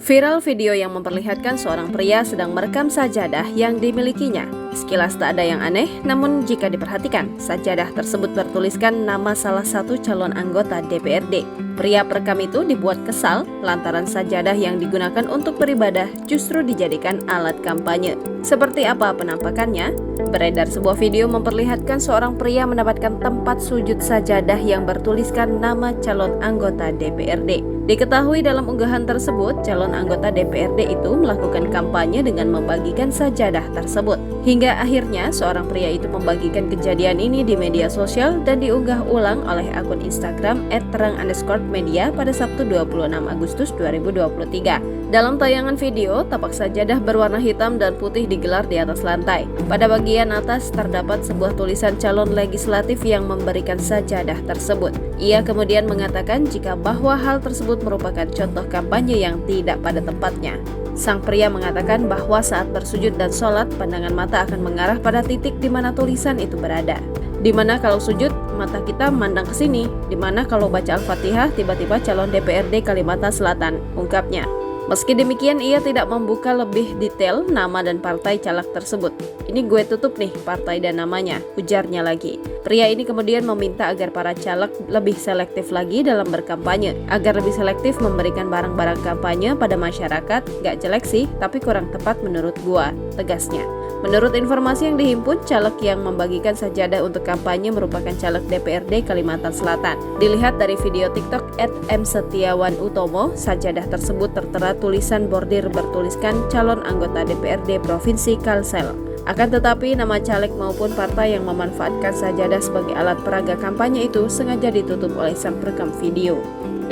Viral video yang memperlihatkan seorang pria sedang merekam sajadah yang dimilikinya. Sekilas tak ada yang aneh, namun jika diperhatikan, sajadah tersebut bertuliskan nama salah satu calon anggota DPRD. Pria perekam itu dibuat kesal lantaran sajadah yang digunakan untuk beribadah justru dijadikan alat kampanye. Seperti apa penampakannya? Beredar sebuah video memperlihatkan seorang pria mendapatkan tempat sujud sajadah yang bertuliskan nama calon anggota DPRD. Diketahui dalam unggahan tersebut, calon anggota DPRD itu melakukan kampanye dengan membagikan sajadah tersebut. Hingga akhirnya seorang pria itu membagikan kejadian ini di media sosial dan diunggah ulang oleh akun Instagram @terang_media pada Sabtu 26 Agustus 2023. Dalam tayangan video, tapak sajadah berwarna hitam dan putih digelar di atas lantai. Pada bagian atas terdapat sebuah tulisan calon legislatif yang memberikan sajadah tersebut. Ia kemudian mengatakan jika bahwa hal tersebut merupakan contoh kampanye yang tidak pada tempatnya. Sang pria mengatakan bahwa saat bersujud dan sholat, pandangan mata akan mengarah pada titik di mana tulisan itu berada. Di mana kalau sujud, mata kita memandang ke sini. Di mana kalau baca Al-Fatihah, tiba-tiba calon DPRD Kalimantan Selatan, ungkapnya. Meski demikian, ia tidak membuka lebih detail nama dan partai caleg tersebut. Ini gue tutup nih partai dan namanya, ujarnya lagi. Pria ini kemudian meminta agar para caleg lebih selektif lagi dalam berkampanye, agar lebih selektif memberikan barang-barang kampanye pada masyarakat. Gak jelek sih, tapi kurang tepat menurut gua, tegasnya. Menurut informasi yang dihimpun, caleg yang membagikan sajadah untuk kampanye merupakan caleg DPRD Kalimantan Selatan. Dilihat dari video TikTok @msetiawanutomo, sajadah tersebut tertera tulisan bordir bertuliskan calon anggota DPRD Provinsi Kalsel. Akan tetapi, nama caleg maupun partai yang memanfaatkan sajadah sebagai alat peraga kampanye itu sengaja ditutup oleh sang perekam video.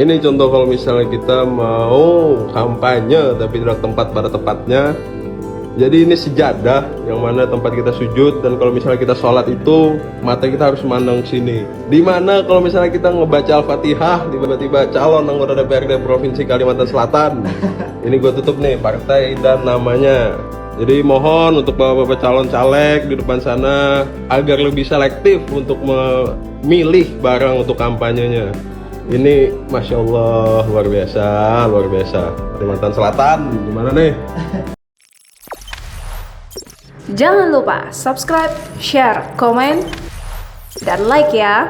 Ini contoh kalau misalnya kita mau kampanye tapi tidak tempat pada tempatnya. Jadi ini sejadah yang mana tempat kita sujud, dan kalau misalnya kita sholat itu mata kita harus memandang sini. Dimana kalau misalnya kita ngebaca Al-Fatihah, tiba-tiba calon anggota DPRD Provinsi Kalimantan Selatan. Ini gue tutup nih partai dan namanya. Jadi mohon untuk bapak-bapak calon caleg di depan sana agar lebih selektif untuk memilih barang untuk kampanyenya. Ini Masya Allah luar biasa, luar biasa. Kalimantan Selatan, gimana nih? Jangan lupa subscribe, share, komen, dan like ya.